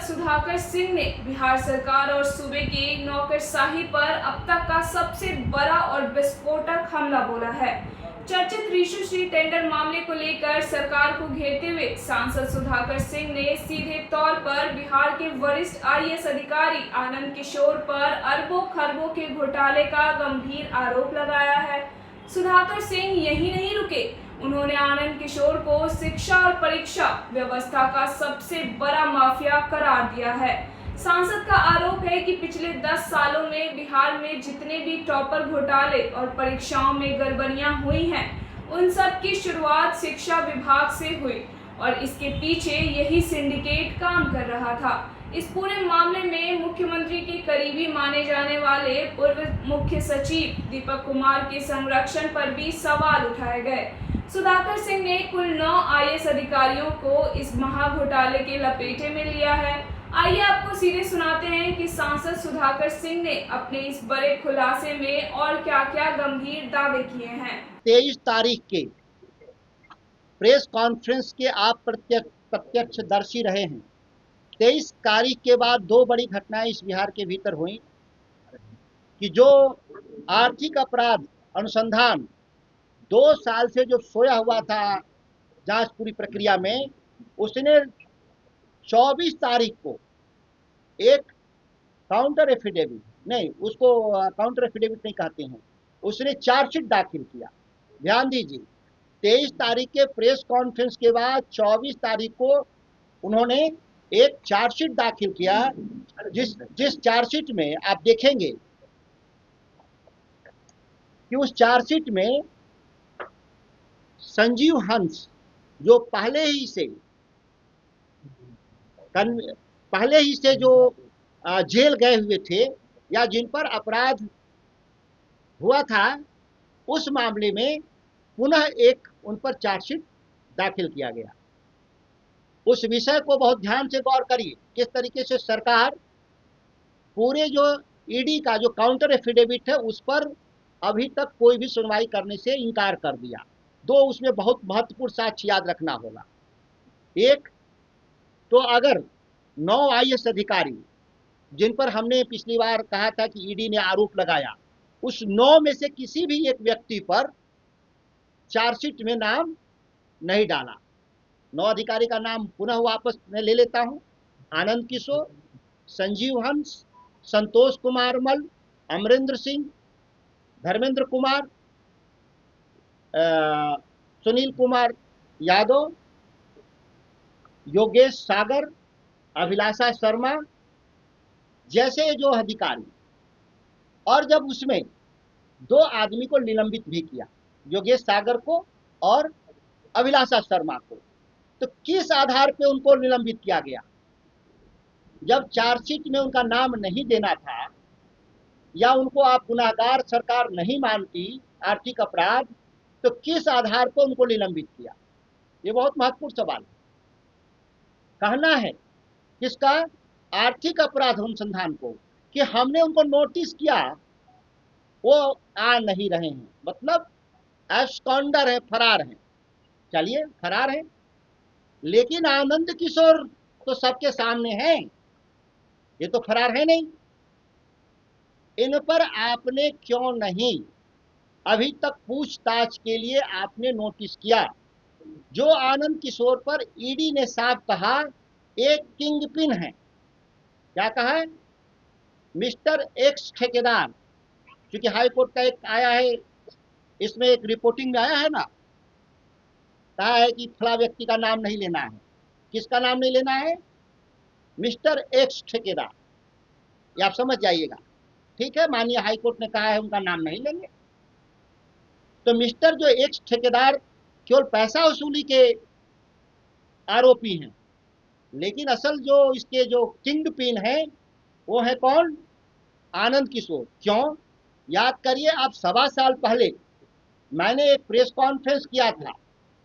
सुधाकर सिंह ने बिहार सरकार और सूबे की नौकरशाही पर अब तक का सबसे बड़ा और विस्फोटक हमला बोला है। चर्चित रिशु श्री टेंडर मामले को लेकर सरकार को घेरते हुए सांसद सुधाकर सिंह ने सीधे तौर पर बिहार के वरिष्ठ आईएएस अधिकारी आनंद किशोर पर अरबों खरबों के घोटाले का गंभीर आरोप लगाया है। सुधाकर सिंह यही नहीं रुके, उन्होंने आनंद किशोर को शिक्षा और परीक्षा व्यवस्था का सबसे बड़ा माफिया करार दिया है। सांसद का आरोप है कि पिछले 10 सालों में बिहार में जितने भी टॉपर घोटाले और परीक्षाओं में गड़बड़ियां हुई हैं, उन सब की शुरुआत शिक्षा विभाग से हुई और इसके पीछे यही सिंडिकेट काम कर रहा था। इस पूरे मामले में मुख्यमंत्री के करीबी माने जाने वाले पूर्व मुख्य सचिव दीपक कुमार के संरक्षण पर भी सवाल उठाए गए। सुधाकर सिंह ने कुल 9 आईएएस अधिकारियों को इस महाघोटाले के लपेटे में लिया है। आइए आपको सीधे सुनाते हैं कि सांसद सुधाकर सिंह ने अपने इस बड़े खुलासे में और क्या-क्या गंभीर दावे किए हैं। 23 तारीख के प्रेस कॉन्फ्रेंस के आप प्रत्यक्षदर्शी रहे हैं। 23 तारीख के बाद 2 बड़ी घटनाएं इस बिहार के भीतर हुई कि जो आर्थिक अपराध अनुसंधान 2 साल से जो सोया हुआ था जांच पूरी प्रक्रिया में, उसने 24 तारीख को एक काउंटर एफिडेविट नहीं, उसको काउंटर एफिडेविट नहीं कहते हैं, उसने चार्जशीट दाखिल किया। ध्यान दीजिए, 23 तारीख के प्रेस कॉन्फ्रेंस के बाद 24 तारीख को उन्होंने एक चार्जशीट दाखिल किया, जिस चार्जशीट में आप देखेंगे कि उस चार्जशीट में संजीव हंस, जो पहले ही से जो जेल गए हुए थे या जिन पर अपराध हुआ था, उस मामले में पुनः एक उन पर चार्जशीट दाखिल किया गया। उस विषय को बहुत ध्यान से गौर करिए, किस तरीके से सरकार पूरे जो ईडी का जो काउंटर एफिडेविट है उस पर अभी तक कोई भी सुनवाई करने से इनकार कर दिया। 2 उसमें बहुत महत्वपूर्ण साक्ष्य याद रखना होगा। एक तो अगर 9 आईएएस अधिकारी जिन पर हमने पिछली बार कहा था कि ईडी ने आरोप लगाया, उस 9 में से किसी भी एक व्यक्ति पर चार्जशीट में नाम नहीं डाला। 9 अधिकारी का नाम पुनः वापस मैं ले लेता हूं: आनंद किशोर, संजीव हंस, संतोष कुमार मल, अमरेंद्र सिंह, धर्मेंद्र कुमार, सुनील कुमार यादव, योगेश सागर, अभिलाषा शर्मा जैसे जो अधिकारी। और जब उसमें 2 आदमी को निलंबित भी किया, योगेश सागर को और अभिलाषा शर्मा को, तो किस आधार पे उनको निलंबित किया गया? जब चार्जशीट में उनका नाम नहीं देना था या उनको आप गुनाहगार सरकार नहीं मानती आर्थिक अपराध, तो किस आधार पर उनको निलंबित किया? ये बहुत महत्वपूर्ण सवाल है। कहना है किसका? आर्थिक अपराध अनुसंधान को, कि हमने उनको नोटिस किया, वो आ नहीं रहे हैं, मतलब एब्सकॉन्डर है, फरार हैं। चलिए, फरार हैं, लेकिन आनंद किशोर तो सबके सामने हैं, ये तो फरार है नहीं। इन पर आपने क्यों नहीं अभी तक पूछताछ के लिए आपने नोटिस किया? जो आनंद किशोर पर ईडी ने साफ कहा एक किंगपिन है। क्या कहा है? मिस्टर एक्स ठेकेदार। क्योंकि हाई कोर्ट का एक आया है, इसमें एक रिपोर्टिंग में आया है ना, कहा है कि फला व्यक्ति का नाम नहीं लेना है। किसका नाम नहीं लेना है? मिस्टर एक्स ठेकेदार। ये आप समझ जाइएगा, ठीक है? माननीय हाई कोर्ट ने कहा है उनका नाम नहीं लेंगे। तो मिस्टर जो एक्स ठेकेदार केवल पैसा वसूली के आरोपी हैं, लेकिन असल जो इसके जो किंग पिन है वो है कौन? आनंद किशोर। क्यों? याद करिए, आप 1.25 साल पहले मैंने एक प्रेस कॉन्फ्रेंस किया था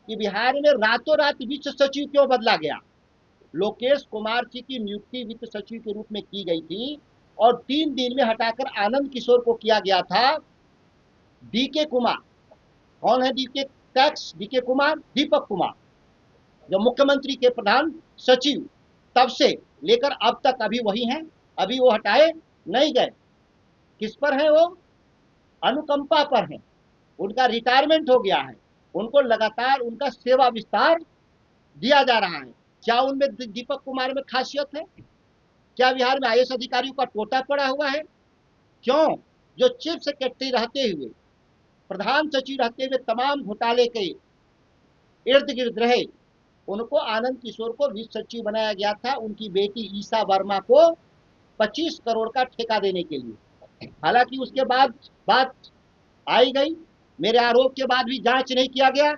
कि बिहार में रातों रात वित्त सचिव क्यों बदला गया। लोकेश कुमार जी की नियुक्ति वित्त सचिव के रूप में की गई थी और 3 दिन में हटाकर आनंद किशोर को किया गया था डीके कुमार। कौन है DK? Tax DK Kumar, Deepak Kumar, जो मुख्यमंत्री के प्रधान सचिव तब से लेकर अब तक अभी वही हैं, अभी वो हटाए नहीं गए। किस पर हैं वो? अनुकंपा पर हैं। उनका रिटायरमेंट हो गया है, उनको लगातार उनका सेवा विस्तार दिया जा रहा है। क्या उनमें दीपक कुमार में खासियत है? क्या बिहार में आईएएस अधिकारियों का टोटा पड़ा हुआ है? क्यों? जो चीफ सेक्रेटरी रहते हुए, प्रधान सचिव रहते हुए तमाम घोटाले के इर्द गिर्द रहे, उनको आनंद किशोर को वित्त सचिव बनाया गया था उनकी बेटी ईसा वर्मा को 25 करोड़ का ठेका देने के लिए। हालांकि उसके बाद बात आई गई, मेरे आरोप के बाद भी जांच नहीं किया गया।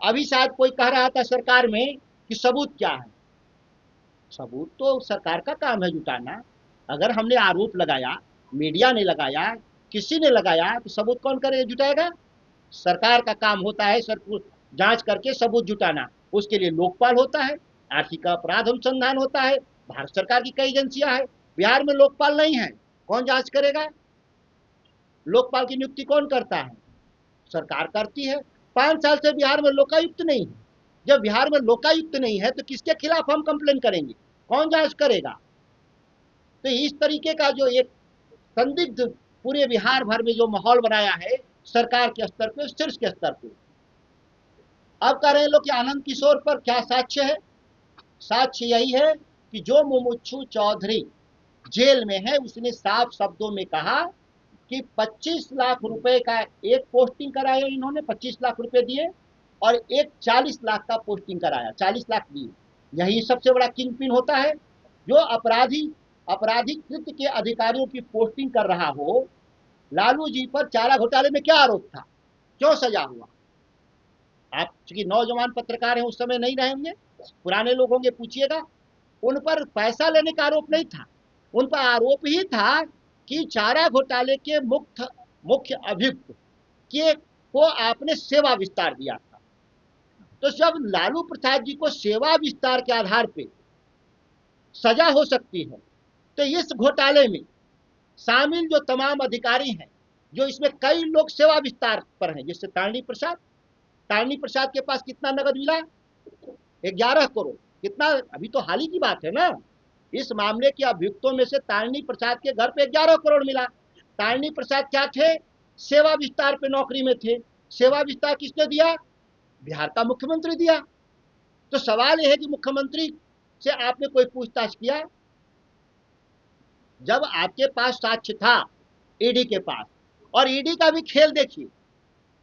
अभी शायद कोई कह रहा था सरकार में कि सबूत क्या है। सबूत तो सरकार का काम है जुटाना। अगर हमने आरोप लगाया, मीडिया ने लगाया, किसी ने लगाया, तो सबूत कौन करे जुटाएगा? सरकार का काम होता है जांच करके सबूत जुटाना। उसके लिए लोकपाल होता है, आर्थिक अपराध अनुसंधान होता है, भारत सरकार की कई एजेंसियां हैं। बिहार में लोकपाल नहीं है, कौन जांच करेगा? लोकपाल की नियुक्ति कौन करता है? सरकार करती है। 5 साल से बिहार में लोकायुक्त नहीं है। जब बिहार में लोकायुक्त नहीं है तो किसके खिलाफ हम कंप्लेन करेंगे? कौन जांच करेगा? तो इस तरीके का जो एक संदिग्ध पूरे बिहार भर में जो माहौल बनाया है सरकार के स्तर पे, शीर्ष के स्तर पे। अब कह रहे हैं लोग कि आनंद किशोर पर क्या साक्ष्य है? साक्ष्य यही है कि जो मुमुक्षु चौधरी जेल में है उसने साफ शब्दों में कहा कि 25 लाख रुपए का एक पोस्टिंग कराया, इन्होंने 25 लाख रुपए दिए, और एक 40 लाख का पोस्टिंग कराया, 40 लाख दिए। यही सबसे बड़ा किंग पिन होता है। जो आपराधिक कृत्य के अधिकारियों की पोस्टिंग कर रहा हो। लालू जी पर चारा घोटाले में क्या आरोप था? क्यों सजा हुआ? आप चूंकि नौजवान पत्रकार हैं, उस समय नहीं रहे होंगे, पुराने लोग होंगे, पूछिएगा। उन पर पैसा लेने का आरोप नहीं था, उन पर आरोप ही था कि चारा घोटाले के मुख्य अभियुक्त के को आपने सेवा विस्तार दिया था। तो जब लालू प्रसाद जी को सेवा विस्तार के आधार पे सजा हो सकती है, तो इस घोटाले में शामिल जो तमाम अधिकारी हैं, जो इसमें कई लोग सेवा विस्तार पर हैं, जैसे तारणी प्रसाद के पास कितना नगद मिला? 11 करोड़। कितना? अभी तो हाल ही की बात है ना। इस मामले के अभियुक्तों में से तारणी प्रसाद के घर पे 11 करोड़ मिला। तारणी प्रसाद क्या थे? सेवा विस्तार पे नौकरी में थे। सेवा विस्तार किसने दिया? बिहार का मुख्यमंत्री दिया। तो सवाल यह है कि मुख्यमंत्री से आपने कोई पूछताछ किया? जब आपके पास साक्ष्य था ईडी के पास, और ईडी का भी खेल देखिए,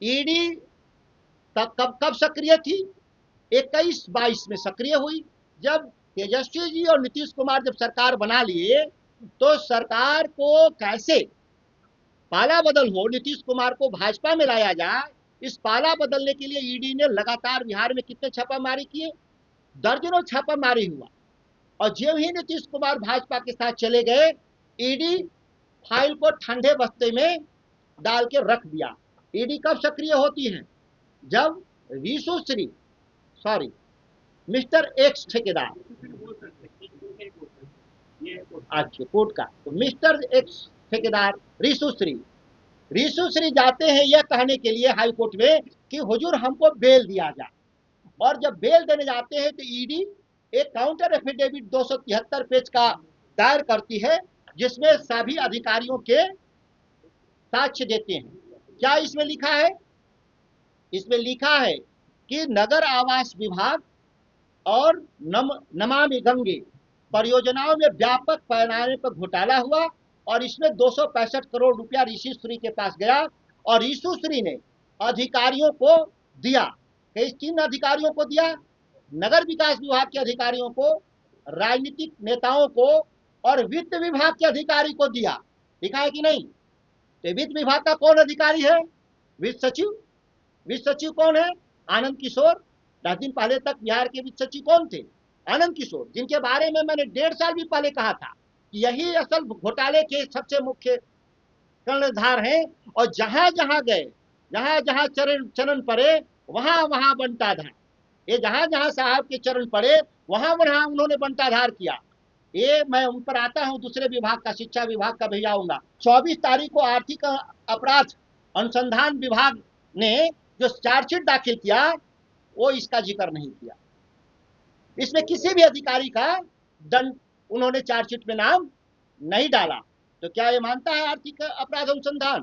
ईडी कब सक्रिय थी? 21-22 में सक्रिय हुई। जब तेजस्वी जी और नीतीश कुमार जब सरकार बना लिए, तो सरकार को कैसे पाला बदल हो, नीतीश कुमार को भाजपा में लाया जाए, इस पाला बदलने के लिए ईडी ने लगातार बिहार में कितने छापामारी किए? दर्जनों छापामारी हुआ। और जब ही नीतीश कुमार भाजपा के साथ चले गए, ईडी फाइल को ठंडे बस्ते में डाल के रख दिया। ईडी कब सक्रिय होती है? जब मिस्टर एक्स ठेकेदार, अच्छा कोर्ट का, तो मिस्टर एक्स ठेकेदार रीशु श्री जाते हैं यह कहने के लिए हाई कोर्ट में कि हुजूर हमको बेल दिया जाए। और जब बेल देने जाते हैं तो ईडी एक काउंटर एफिडेविट 273 पेज का दायर करती है, जिसमें सभी अधिकारियों के साक्ष्य देते हैं। क्या इसमें लिखा है? इसमें लिखा है कि नगर आवास विभाग और नमामि गंगे परियोजनाओं में व्यापक पैमाने पर घोटाला हुआ, और इसमें 265 करोड़ रुपया ऋषि श्री के पास गया, और ऋषि श्री ने अधिकारियों को दिया। किन अधिकारियों को दिया? नगर विकास विभाग के अधिकारियों को, राजनीतिक नेताओं को, और वित्त विभाग के अधिकारी को दिया। लिखा है कि नहीं? तो वित्त विभाग का कौन अधिकारी है? वित्त सचिव। वित्त सचिव कौन है? आनंद किशोर। 10 दिन पहले तक बिहार के वित्त सचिव कौन थे? आनंद किशोर, जिनके बारे में मैंने 1.5 साल भी पहले कहा था कि यही असल घोटाले के सबसे मुख्य कर्णधार हैं। और जहां जहां गए, जहां जहां चरण पड़े, वहां वहां बंटाधार। ये जहां जहां साहब के चरण पड़े, वहां वहां उन्होंने बंटाधार किया। ये मैं उन पर आता हूं, दूसरे विभाग का, शिक्षा विभाग का भी आऊंगा। 24 तारीख को आर्थिक अपराध अनुसंधान विभाग ने जो चार्जशीट दाखिल किया, वो इसका जिक्र नहीं किया। इसमें किसी भी अधिकारी का दंड उन्होंने चार्जशीट में नाम नहीं डाला। तो क्या ये मानता है आर्थिक अपराध अनुसंधान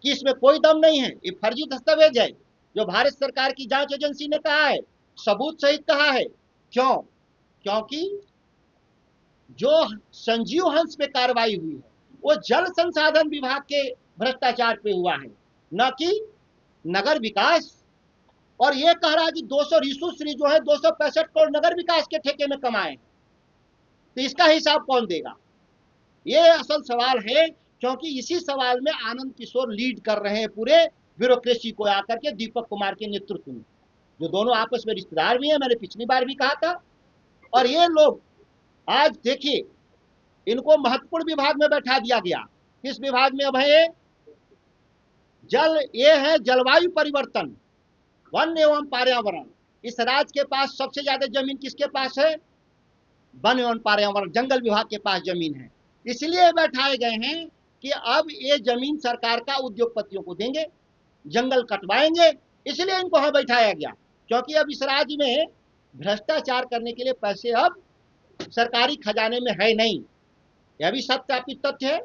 कि इसमें कोई दम नहीं है, ये फर्जी दस्तावेज है जो भारत सरकार की जांच एजेंसी ने कहा है, सबूत सहित कहा है। क्यों? क्योंकि जो संजीव हंस पे कार्रवाई हुई है वो जल संसाधन विभाग के भ्रष्टाचार पे हुआ है, न कि नगर विकास। और ये कह रहा है कि 200 रिशु श्री जो है 265 करोड़ नगर विकास के ठेके में कमाए, तो इसका हिसाब कौन देगा? ये असल सवाल है, क्योंकि इसी सवाल में आनंद किशोर लीड कर रहे हैं पूरे ब्यूरोक्रेसी को आकर के दीपक कुमार के नेतृत्व में, जो दोनों आपस में रिश्तेदार भी हैं, मैंने पिछली बार भी कहा था। और ये लोग आज देखिए, इनको महत्वपूर्ण विभाग में बैठा दिया गया। किस विभाग में? अब है जल, ये है जलवायु परिवर्तन, वन एवं पर्यावरण। इस राज्य के पास सबसे ज्यादा जमीन किसके पास है? वन एवं पर्यावरण, जंगल विभाग के पास जमीन है। इसलिए बैठाए गए हैं कि अब ये जमीन सरकार का उद्योगपतियों को देंगे, जंगल कटवाएंगे, इसलिए इनको वहां बैठाया गया। क्योंकि अब इस राज्य में भ्रष्टाचार करने के लिए पैसे अब सरकारी खजाने में है नहीं। यह भी सत्यापित तथ्य है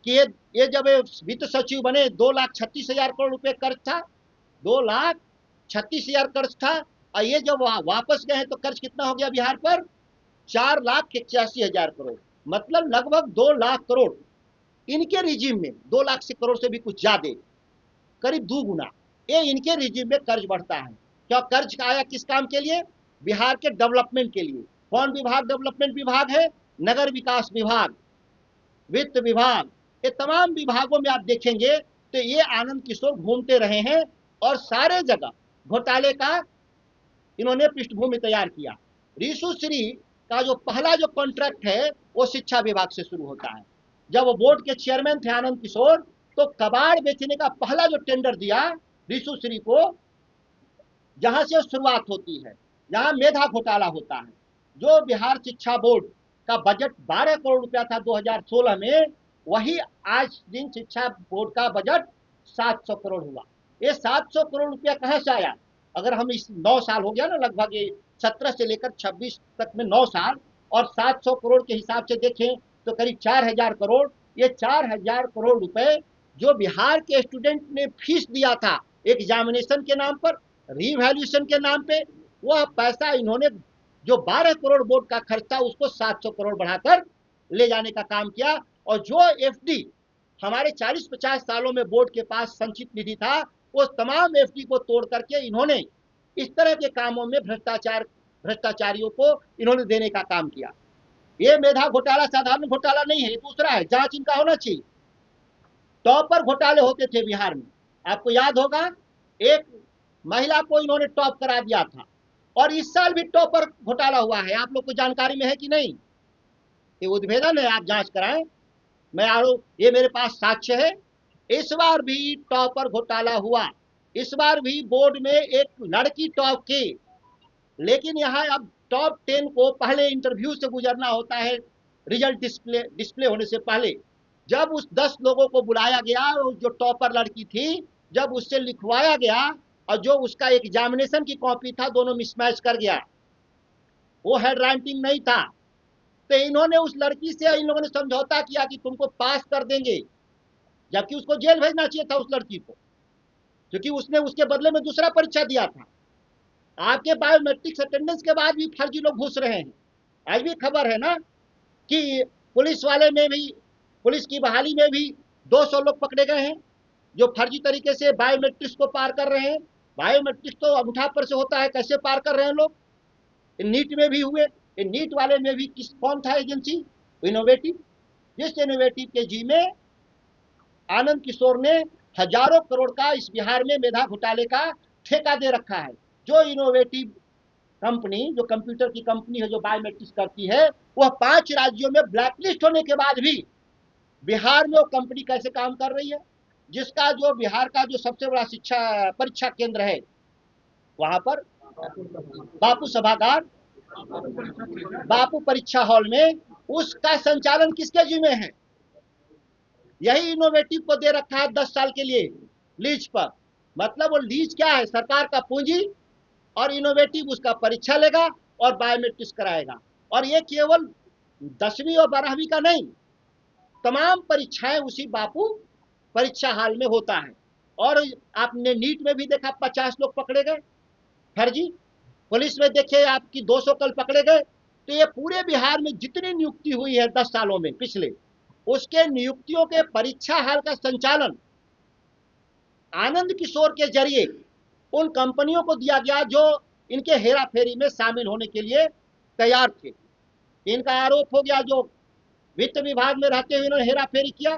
कि ये जब वित्त सचिव बने 2,36,000 करोड़ रुपए कर्ज था, 2,36,000 कर्ज था। और ये जब वापस गए तो कर्ज कितना हो गया बिहार पर? 4,81,000 करोड़, मतलब लगभग 2 लाख करोड़। इनके रिजीम में 2 लाख से करोड़ से भी कुछ ज्यादा, करीब 2 गुना ये इनके रिजीम में कर्ज बढ़ता है। क्या कर्ज आया किस काम के लिए? बिहार के डेवलपमेंट के लिए। कौन विभाग डेवलपमेंट विभाग है? नगर विकास विभाग, वित्त विभाग, ये तमाम विभागों में आप देखेंगे तो ये आनंद किशोर घूमते रहे हैं और सारे जगह घोटाले का इन्होंने पृष्ठभूमि तैयार किया। रिशु श्री का जो पहला जो कॉन्ट्रैक्ट है वो शिक्षा विभाग से शुरू होता है। जब वो बोर्ड के चेयरमैन थे आनंद किशोर, तो कबाड़ बेचने का पहला जो टेंडर दिया रिशु श्री को, जहां से शुरुआत होती है, जहां मेधा घोटाला होता है। जो बिहार शिक्षा बोर्ड का बजट 12 करोड़ रुपया था 2016 में, वही आज दिन शिक्षा बोर्ड का बजट 700 करोड़ हुआ। ये 700 करोड़ रुपया कहां से आया? अगर हम इस 9 साल हो गया ना, लगभग ये 17 से लेकर 26 तक में 9 साल, और 700 करोड़ के हिसाब से देखें तो करीब 4,000 करोड़। ये 4,000 करोड़ रुपए जो बिहार के स्टूडेंट ने फीस दिया था एग्जामिनेशन के नाम पर, रीवैल्यूएशन के नाम पे, वह पैसा इन्होंने जो 12 करोड़ बोर्ड का खर्च था उसको 700 करोड़ बढ़ाकर ले जाने का काम किया। और जो एफडी हमारे 40-50 सालों में बोर्ड के पास संचित निधि था, उस तमाम एफडी को तोड़ करके इन्होंने इस तरह के कामों में भ्रष्टाचारियों को इन्होंने देने का काम किया। ये मेधा घोटाला साधारण घोटाला नहीं है, दूसरा है, जांच इनका होना चाहिए। टॉपर घोटाले होते थे बिहार में, आपको याद होगा, एक महिला को इन्होंने टॉप करा दिया था, और इस साल भी टॉपर घोटाला हुआ है। आप लोग को जानकारी में है कि नहीं? ये उद्भेदन है, आप जांच कराएं। मैं आरोप, ये मेरे पास साक्ष्य है। इस बार भी टॉपर घोटाला हुआ। इस बार भी बोर्ड में एक लड़की टॉप की, लेकिन यहाँ अब टॉप 10 को पहले इंटरव्यू से गुजरना होता है, रिजल्ट डिस्प्ले होने से पहले। जब उस 10 लोगों को बुलाया गया, जो टॉपर लड़की थी, जब उससे लिखवाया गया और जो उसका एग्जामिनेशन की कॉपी था, दोनों मिसमैच कर गया, वो हैंड राइटिंग नहीं था। तो इन्होंने उस लड़की से, इन लोगों ने समझौता किया कि तुमको पास कर देंगे, जबकि उसको जेल भेजना चाहिए था उस लड़की को, क्योंकि उसने उसके बदले में दूसरा परीक्षा दिया था। आपके बायोमेट्रिक्स अटेंडेंस के बाद भी फर्जी लोग घुस रहे हैं। आज भी खबर है ना कि पुलिस वाले में भी, पुलिस की बहाली में भी 200 लोग पकड़े गए हैं जो फर्जी तरीके से बायोमेट्रिक्स को पार कर रहे हैं। बायोमेट्रिक्स तो अंगूठा पर से होता है, कैसे पार कर रहे हैं लोग? नीट में भी हुए। नीट वाले में भी कौन था एजेंसी? इनोवेटिव। जिस इनोवेटिव के जी में आनंद किशोर ने हजारों करोड़ का इस बिहार में मेधा घोटाले का ठेका दे रखा है। जो इनोवेटिव कंपनी, जो कंप्यूटर की कंपनी है, जो बायोमेट्रिक्स करती है, वह 5 राज्यों में ब्लैकलिस्ट होने के बाद भी बिहार में वो कंपनी कैसे काम कर रही है? जिसका जो बिहार का जो सबसे बड़ा शिक्षा परीक्षा केंद्र है, वहां पर बापू सभागार, बापू परीक्षा हॉल में, उसका संचालन किसके जिम्मे है? यही इनोवेटिव को दे रखा है 10 साल के लिए लीज पर। मतलब वो लीज क्या है? सरकार का पूंजी, और इनोवेटिव उसका परीक्षा लेगा और बायोमेट्रिक्स कराएगा। और ये केवल 10वीं और 12वीं का नहीं, तमाम परीक्षाएं उसी बापू परीक्षा हाल में होता है। और आपने नीट में भी देखा 50 लोग पकड़े गए फर्जी, पुलिस में देखे आपकी 200 कल पकड़े गए। तो ये पूरे बिहार में जितनी नियुक्ति हुई है 10 सालों में पिछले, उसके नियुक्तियों के परीक्षा हाल का संचालन आनंद किशोर के जरिए उन कंपनियों को दिया गया जो इनके हेरा फेरी में शामिल होने के लिए तैयार थे। इनका आरोप हो गया जो वित्त विभाग में रहते हुए इन्होंने हेरा फेरी किया,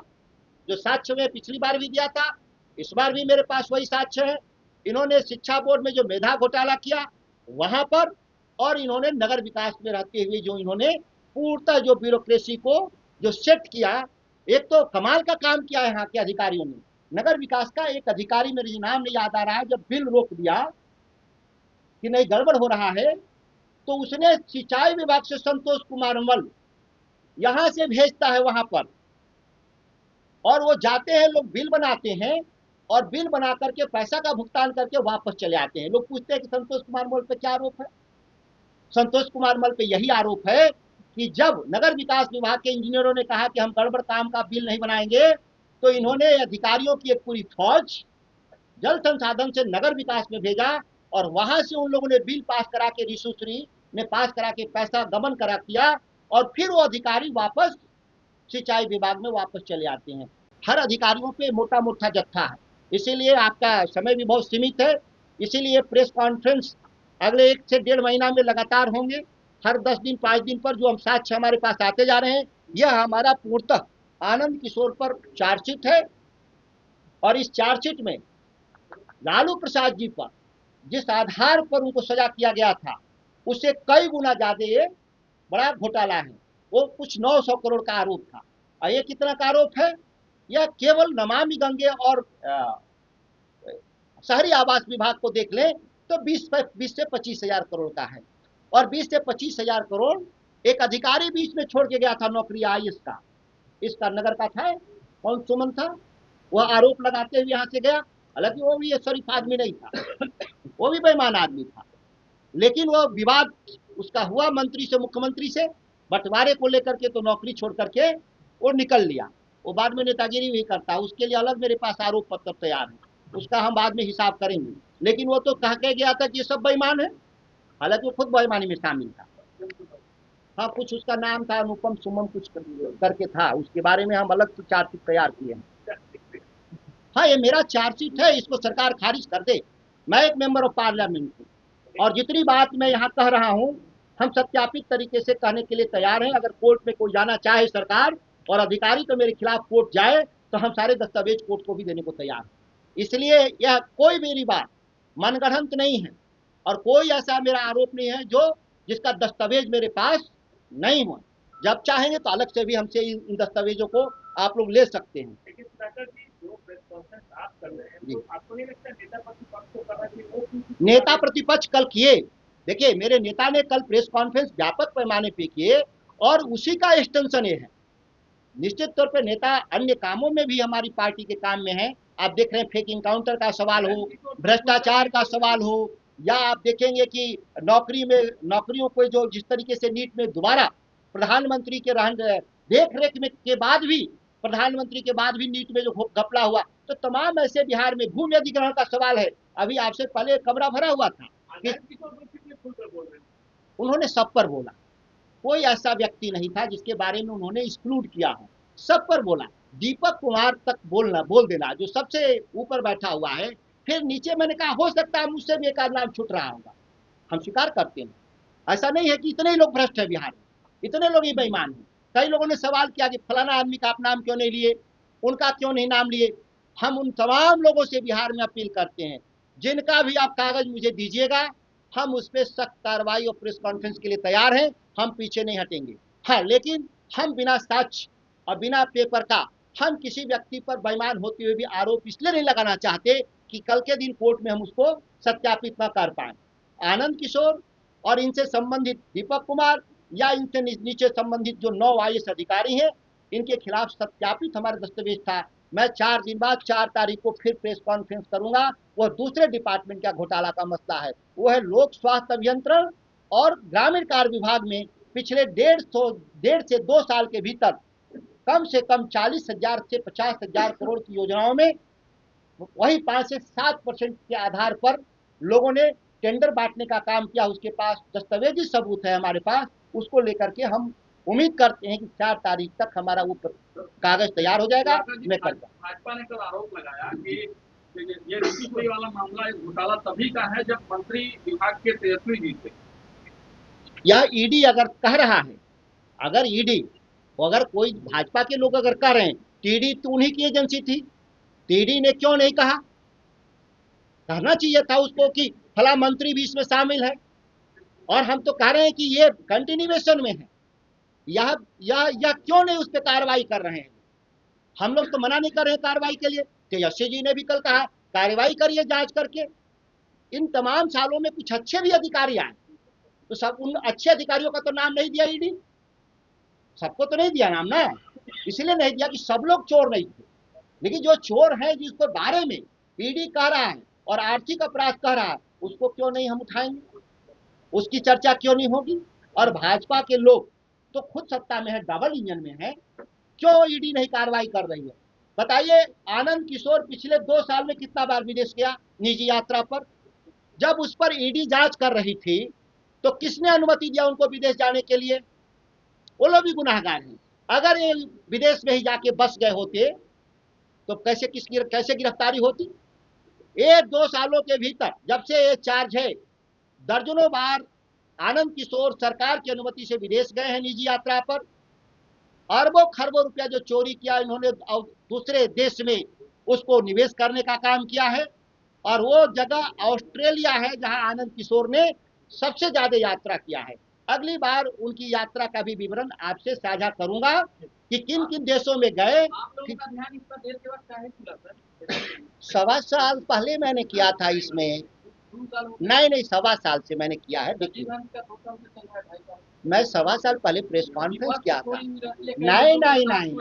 जो साक्ष्य में पिछली बार भी दिया था, इस बार भी मेरे पास वही साक्ष्य है। इन्होंने शिक्षा बोर्ड में जो मेधा घोटाला किया वहां पर, और इन्होंने नगर विकास में रहते हुए जो इन्होंने पूर्णतः जो ब्यूरोक्रेसी को जो सेट किया। एक तो कमाल का काम किया है यहाँ के अधिकारियों ने। नगर विकास का एक अधिकारी, मेरे नाम नहीं याद आ रहा है, जब बिल रोक दिया कि नहीं गड़बड़ हो रहा है, तो उसने सिंचाई विभाग से संतोष कुमार मल यहां से भेजता है वहां पर, और वो जाते हैं, लोग बिल बनाते हैं और बिल बना करके पैसा का भुगतान करके वापस चले आते हैं। लोग पूछते हैं कि संतोष कुमार मल पे क्या आरोप है। संतोष कुमार मल पे यही आरोप है कि जब नगर विकास विभाग के इंजीनियरों ने कहा कि हम गड़बड़ काम का बिल नहीं बनाएंगे, तो इन्होंने अधिकारियों की एक पूरी फौज जल संसाधन से नगर विकास में भेजा, और वहां से उन लोगों ने बिल पास करा के, रिशुश्री ने पास करा के पैसा गबन करा किया, और फिर वो अधिकारी वापस सिंचाई विभाग में वापस चले आते हैं। हर अधिकारियों पे मोटा मोटा जत्था है। इसीलिए आपका समय भी बहुत सीमित है, इसीलिए प्रेस कॉन्फ्रेंस अगले 1 से 1.5 महीना में लगातार होंगे। हर 10 दिन 5 दिन पर जो हम साक्ष्य हमारे पास आते जा रहे हैं, यह हमारा पूर्णतः आनंद किशोर पर चार्जशीट है। और इस चार्जशीट में लालू प्रसाद जी पर जिस आधार पर उनको सजा किया गया था, उससे कई गुना ज्यादा ये बड़ा घोटाला है। वो कुछ 900 करोड़ का आरोप था, और ये कितना का आरोप है? यह केवल नमामि गंगे और शहरी आवास विभाग को देख लें तो 20 से 25,000 करोड़ का है। और 20 से 25,000 करोड़ एक अधिकारी बीच में छोड़ के गया था नौकरी आईएएस का, इसका नगर का था, कौन सुमन था, वह आरोप लगाते हुए यहाँ से गया। हालांकि वो भी शरीफ आदमी नहीं था, वो भी बेईमान आदमी था, लेकिन वो विवाद उसका हुआ मंत्री से, मुख्यमंत्री से बंटवारे को लेकर के, तो नौकरी छोड़ करके वो निकल लिया। वो बाद में नेतागिरी भी करता, उसके लिए अलग मेरे पास आरोप पत्र तैयार है, उसका हम बाद में हिसाब करेंगे। लेकिन वो तो कह के गया था कि ये सब बेईमान है, हालांकि वो खुद बेईमानी में शामिल था। हाँ, कुछ उसका नाम था अनुपम सुमम कुछ करके था, उसके बारे में हम अलग से चार्जशीट तैयार किए हैं। हाँ, ये मेरा चार्जशीट है, इसको सरकार खारिज कर दे। मैं एक मेंबर ऑफ पार्लियामेंट हूँ, और जितनी बात मैं यहाँ कह रहा हूँ हम सत्यापित तरीके से कहने के लिए तैयार हैं। अगर कोर्ट में कोई जाना चाहे सरकार और अधिकारी तो मेरे खिलाफ कोर्ट जाए, तो हम सारे दस्तावेज कोर्ट को भी देने को तैयार हैं। इसलिए यह कोई मेरी बात मनगढ़ंत नहीं है, और कोई ऐसा मेरा आरोप नहीं है जो जिसका दस्तावेज मेरे पास नहीं हो। जब चाहेंगे तो अलग से भी हमसे इन दस्तावेजों को आप लोग ले सकते हैं। लेकिन सागर जी, जो प्रेस कॉन्फ्रेंस आप कर रहे हैं, जी। तो आपको नहीं लगता नेता प्रतिपक्ष को करना चाहिए? वो नेता प्रतिपक्ष कल किए, देखिए मेरे नेता ने कल प्रेस कॉन्फ्रेंस व्यापक पैमाने पे किए, और उसी का एक्सटेंशन ये है। निश्चित तौर पे नेता अन्य कामों में भी हमारी पार्टी के काम में है। आप देख रहे हैं फेक इनकाउंटर का सवाल हो, भ्रष्टाचार का सवाल हो, या आप देखेंगे कि नौकरियों को जो जिस तरीके से नीट में दोबारा प्रधानमंत्री के देख रेख में के बाद भी, प्रधानमंत्री के बाद भी नीट में जो घपला हुआ, तो तमाम ऐसे बिहार में भूमि अधिग्रहण का सवाल है। अभी आपसे पहले कमरा भरा हुआ था, उन्होंने सब पर बोला, कोई ऐसा व्यक्ति नहीं था जिसके बारे में उन्होंने एक्सक्लूड किया हो, सब पर बोला। दीपक कुमार तक बोल देना, जो सबसे ऊपर बैठा हुआ है। फिर नीचे मैंने कहा हो सकता है मुझसे भी एक आध नाम छूट रहा होगा, हम स्वीकार करते हैं। ऐसा नहीं है कि इतने ही लोग भ्रष्ट है बिहार में, इतने लोग ही बेईमान हैं। कई लोगों ने सवाल किया कि फलाना आदमी का आप नाम क्यों नहीं लिए, उनका क्यों नहीं नाम लिए। हम उन तमाम लोगों से बिहार में अपील करते हैं, जिनका भी आप कागज मुझे दीजिएगा, हम उस पर सख्त कार्रवाई और प्रेस कॉन्फ्रेंस के लिए तैयार हैं, हम पीछे नहीं हटेंगे। हाँ, लेकिन हम बिना साक्ष्य और बिना पेपर का हम किसी व्यक्ति पर बेईमान होते हुए भी आरोप इसलिए नहीं लगाना चाहते कि कल के दिन कोर्ट में हम उसको सत्यापित न कर पाए। आनंद किशोर और इनसे संबंधित दीपक कुमार या इनसे नीचे संबंधित जो 9 आईएएस अधिकारी हैं, इनके खिलाफ सत्यापित हमारा दस्तावेज था। मैं 4 दिन बाद 4 तारीख को फिर प्रेस कॉन्फ्रेंस करूंगा। वह दूसरे डिपार्टमेंट का घोटाला का मसला है, वो है लोक स्वास्थ्य अभियंत्रण और ग्रामीण कार्य विभाग में पिछले 1.5 से 2 साल के भीतर कम से कम 40,000 से 50,000 करोड़ की योजनाओं में वही 5 से 7% के आधार पर लोगों ने टेंडर बांटने का काम किया। उसके पास दस्तावेजी सबूत है हमारे पास, उसको लेकर के हम उम्मीद करते हैं कि 4 तारीख तक हमारा वो कागज तैयार हो जाएगा। मैं करूँगा। भाजपा ने कल आरोप लगाया कि ये रिश्वत वाला मामला एक घोटाला तभी का है जब मंत्री विभाग के तेजस्वी जी थे। यह ईडी अगर कह रहा है, अगर ईडी अगर कोई भाजपा के लोग अगर कह रहे हैं, ईडी तो उन्हीं की एजेंसी थी, ईडी ने क्यों नहीं कहा? कहना चाहिए था उसको कि फला मंत्री भी इसमें शामिल है। और हम तो कह रहे हैं कि ये कंटिन्यूएशन में है, यह क्यों नहीं उस पर कार्रवाई कर रहे हैं? हम लोग तो मना नहीं कर रहे हैं कार्रवाई के लिए। तेजस्वी जी ने भी कल कहा कार्रवाई करिए जांच करके। इन तमाम सालों में कुछ अच्छे भी अधिकारी आए, तो सब उन अच्छे अधिकारियों का तो नाम नहीं दिया ईडी, सबको तो नहीं दिया नाम ना, इसलिए नहीं दिया कि सब लोग चोर नहीं थे। लेकिन जो चोर है जिसके बारे में ईडी कह रहा है और आर्थिक अपराध कह रहा है, उसको क्यों नहीं हम उठाएंगे? उसकी चर्चा क्यों नहीं होगी? और भाजपा के लोग तो खुद सत्ता में है, डबल इंजन में है, क्यों ईडी नहीं कार्रवाई कर रही है? बताइए, आनंद किशोर पिछले 2 साल में कितना बार विदेश गया निजी यात्रा पर? जब उस पर ईडी जांच कर रही थी तो किसने अनुमति दिया उनको विदेश जाने के लिए? वो लोग भी गुनाहगार हैं। अगर ये विदेश में ही जाके बस गए होते तो कैसे गिरफ्तारी होती? 1-2 सालों के भीतर जब से ये चार्ज है, दर्जनों बार आनंद किशोर सरकार की अनुमति से विदेश गए हैं निजी यात्रा पर। अरबों खरबों रुपया जो चोरी किया इन्होंने दूसरे देश में उसको निवेश करने का काम किया है। और वो जगह ऑस्ट्रेलिया है जहां आनंद किशोर ने सबसे ज्यादा यात्रा किया है। अगली बार उनकी यात्रा का भी विवरण आपसे साझा करूंगा कि किन किन देशों में गए। आप लोगों का ध्यान इस पर देर के बाद काहे खुला सर? 1.25 साल पहले मैंने किया था इसमें। 2 साल हो नहीं 1.25 साल से मैंने किया है। देखिए, गए, 2 साल से चल रहा है, 2.5 साल। मैं 1.25 साल पहले प्रेस कॉन्फ्रेंस किया था। नहीं नहीं,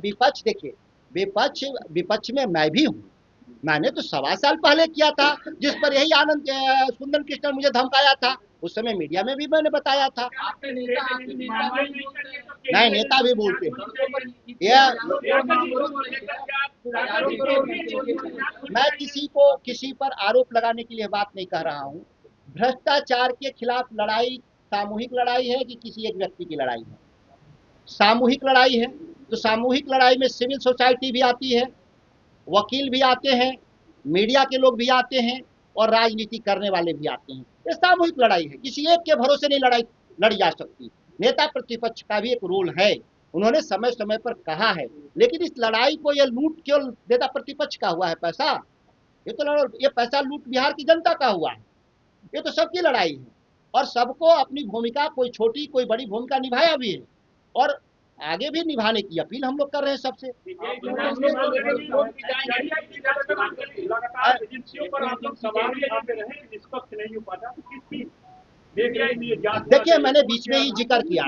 विपक्ष देखिए, विपक्ष में मैं भी हूँ। मैंने तो 1.25 साल पहले किया था, जिस पर यही आनंद सुंदर कृष्ण मुझे धमकाया था। उस समय मीडिया में भी मैंने बताया था। आपके नेता नहीं, नेता भी बोलते हैं। मैं किसी पर आरोप लगाने के लिए बात नहीं कह रहा हूँ। भ्रष्टाचार के खिलाफ लड़ाई सामूहिक लड़ाई है कि किसी एक व्यक्ति की लड़ाई है? सामूहिक लड़ाई है। तो सामूहिक लड़ाई में सिविल सोसाइटी भी आती है, वकील भी आते हैं, मीडिया के लोग भी आते हैं और राजनीति करने वाले भी आते हैं। ये सामूहिक लड़ाई है, किसी एक के भरोसे नहीं लड़ी जा सकती। नेता प्रतिपक्ष का भी एक रोल है, उन्होंने समय समय पर कहा है। लेकिन इस लड़ाई को ये लूट क्यों नेता प्रतिपक्ष का हुआ है पैसा? ये पैसा लूट बिहार की जनता का हुआ है। ये तो सबकी लड़ाई है और सबको अपनी भूमिका, कोई छोटी कोई बड़ी भूमिका निभाया भी है और आगे भी निभाने की अपील हम लोग कर रहे हैं सबसे। देखिए, मैंने बीच में ही जिक्र किया,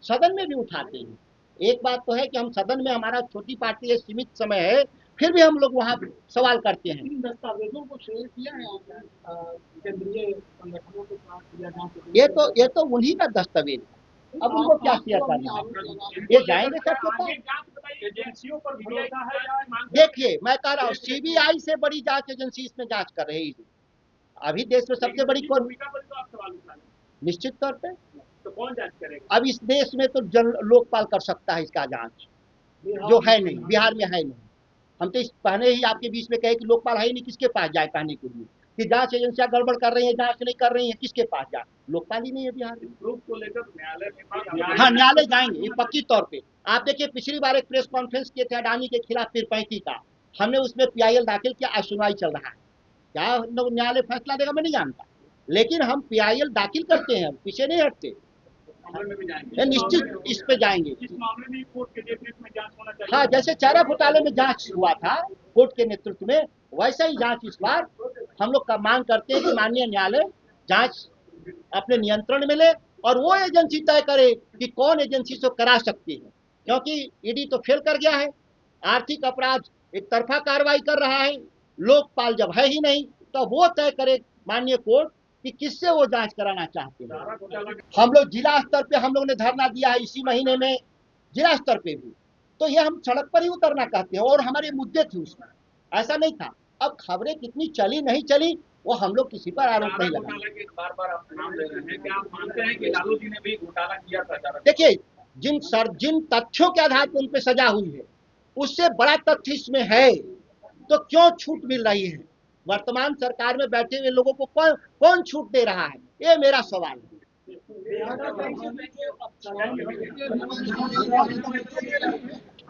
सदन में भी उठाते हैं। एक बात तो है कि हम सदन में, हमारा छोटी पार्टी है, सीमित समय है, फिर भी हम लोग वहाँ सवाल करते हैं। इन दस्तावेजों को शेयर किया है केंद्रीय संगठनों के साथ? ये तो उन्हीं का दस्तावेज है, अब उनको क्या शेयर करना है? ये जाएंगे सबके पास। एजेंसियों पर भरोसा है या? देखिए, मैं कह रहा हूँ सीबीआई से बड़ी जांच एजेंसी इसमें जांच कर रही है। अभी देश में सबसे बड़ी कौन? भूमिका पर तो आप सवाल उठाएं। निश्चित तौर पे। तो कौन जांच करेगा? अब इस देश में तो लोकपाल कर सकता है इसका जांच, जो है नहीं, बिहार में है नहीं। हम तो इस पहले ही आपके बीच में कहे कि लोकपाल है ही नहीं, किसके पास जाए कहने के लिए कि जांच एजेंसियां गड़बड़ कर रही है, जांच नहीं कर रही है, किसके पास जाए? लोकपाल ही नहीं है बिहार में। प्रूफ को लेकर न्यायालय में, हाँ, न्यायालय जाएंगे, ये पक्की तौर पे। आप देखिए, पिछली बार एक प्रेस कॉन्फ्रेंस किए थे अडानी के खिलाफ 53 का, हमने उसमें PIL दाखिल किया, आज सुनवाई चल रहा है। क्या न्यायालय फैसला देगा मैं नहीं जानता, लेकिन हम PIL दाखिल करते हैं, पीछे नहीं हटते, मामले में भी जाएंगे। निश्चित इस पे जाएंगे। इस मामले में कोर्ट के नेतृत्व में जांच होना चाहिए। हाँ, जैसे चारा घोटाले में जांच हुआ था कोर्ट के नेतृत्व में, वैसा ही जांच इस बार हम लोग का मांग करते हैं कि माननीय न्यायालय जांच अपने नियंत्रण में ले और वो एजेंसी तय करे कि कौन एजेंसी से करा सकती है। क्योंकि ईडी तो फेल कर गया है, आर्थिक अपराध एक तरफा कार्रवाई कर रहा है, लोकपाल जब है ही नहीं तो वो तय करे माननीय कोर्ट कि किससे वो जांच कराना चाहते हैं। चारा घोटाला हम लोग जिला स्तर पे हम लोग ने धरना दिया है इसी महीने में, जिला स्तर पे भी, तो ये हम सड़क पर ही उतरना चाहते हैं और हमारे मुद्दे थे उसमें, ऐसा नहीं था। अब खबरें कितनी चली नहीं चली वो हम लोग किसी पर आरोप चारा नहीं लगाए। घोटाला के बार-बार आप नाम ले रहे हैं, क्या आप मानते हैं कि लालू जी ने भी घोटाला किया था चारा? देखिए, जिन तथ्यों के आधार पर उन पे सजा हुई है, उससे बड़ा तथ्य इसमें है, तो क्यों छूट मिल रही है? वर्तमान सरकार में बैठे हुए लोगों को कौन छूट दे रहा है, ये मेरा सवाल है।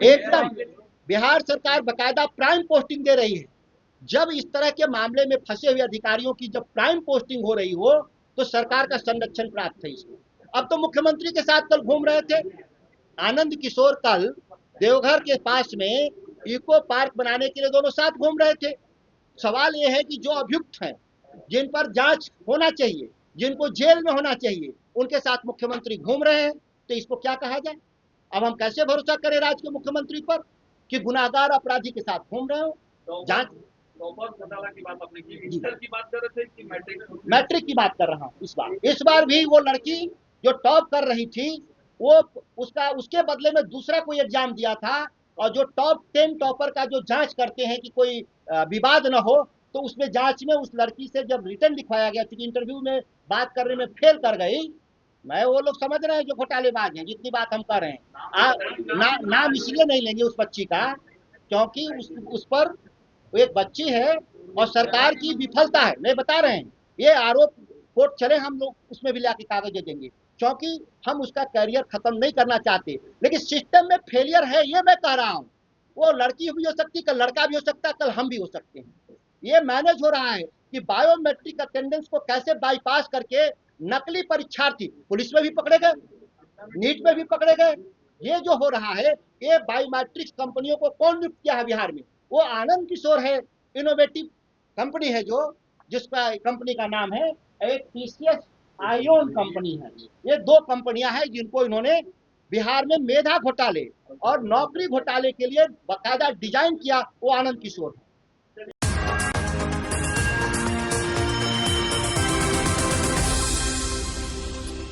एकदम बिहार सरकार बकायदा प्राइम पोस्टिंग दे रही है। जब इस तरह के मामले में फंसे हुए अधिकारियों की जब प्राइम पोस्टिंग हो रही हो तो सरकार का संरक्षण प्राप्त है इसमें। अब तो मुख्यमंत्री के साथ कल घूम रहे थे आनंद किशोर, कल देवघर के पास में इको पार्क बनाने के लिए दोनों साथ घूम रहे थे। सवाल यह है कि जो अभियुक्त हैं, जिन पर जांच होना चाहिए, जिनको जेल में होना चाहिए, उनके साथ मुख्यमंत्री घूम रहे हैं, तो इसको क्या कहा जाए? अब हम कैसे भरोसा करें राज्य के मुख्यमंत्री पर कि गुनाहगार अपराधी के साथ घूम रहे हो? जांच घोटाला की बात आपने की, इंटर की बात कर रहे थे कि मैट्रिक की बात कर रहा हूँ। इस बार भी वो लड़की जो टॉप कर रही थी, वो उसके बदले में दूसरा कोई एग्जाम दिया था, और जो टॉप 10 टॉपर का जो जांच करते हैं कि कोई विवाद न हो, तो उसमें जांच में उस लड़की से जब रिटर्न लिखवाया गया, क्योंकि इंटरव्यू में बात करने में फेल कर गई, मैं वो लोग समझ रहे हैं जो घोटालेबाज हैं, जितनी बात हम कर रहे हैं। नाम इसलिए नहीं लेंगे उस बच्ची का क्योंकि उस पर एक बच्ची है और सरकार की विफलता है, नहीं बता रहे हैं, ये आरोप कोर्ट चले, हम लोग उसमें भी लाके कागज दे देंगे, क्योंकि हम उसका कैरियर खत्म नहीं करना चाहते, लेकिन सिस्टम में फेलियर है, ये मैं कह रहा हूँ। वो लड़की भी हो सकती, कल लड़का भी हो सकता है, कल हम भी हो सकते हैं। ये मैनेज हो रहा है कि बायोमेट्रिक अटेंडेंस को कैसे बाईपास करके नकली परीक्षार्थी पुलिस में भी पकड़े गए, नीट में भी पकड़े गए। ये जो हो रहा है, ये बायोमेट्रिक्स कंपनियों को कौन नियुक्त किया है बिहार में? वो आनंद किशोर है, इनोवेटिव कंपनी है, जो जिसका कंपनी का नाम है एक टीसीएस आयोन कंपनी है। ये 2 कंपनियां हैं जिनको इन्होंने बिहार में मेधा घोटाले और नौकरी घोटाले के लिए बाकायदा डिजाइन किया, वो आनंद किशोर है।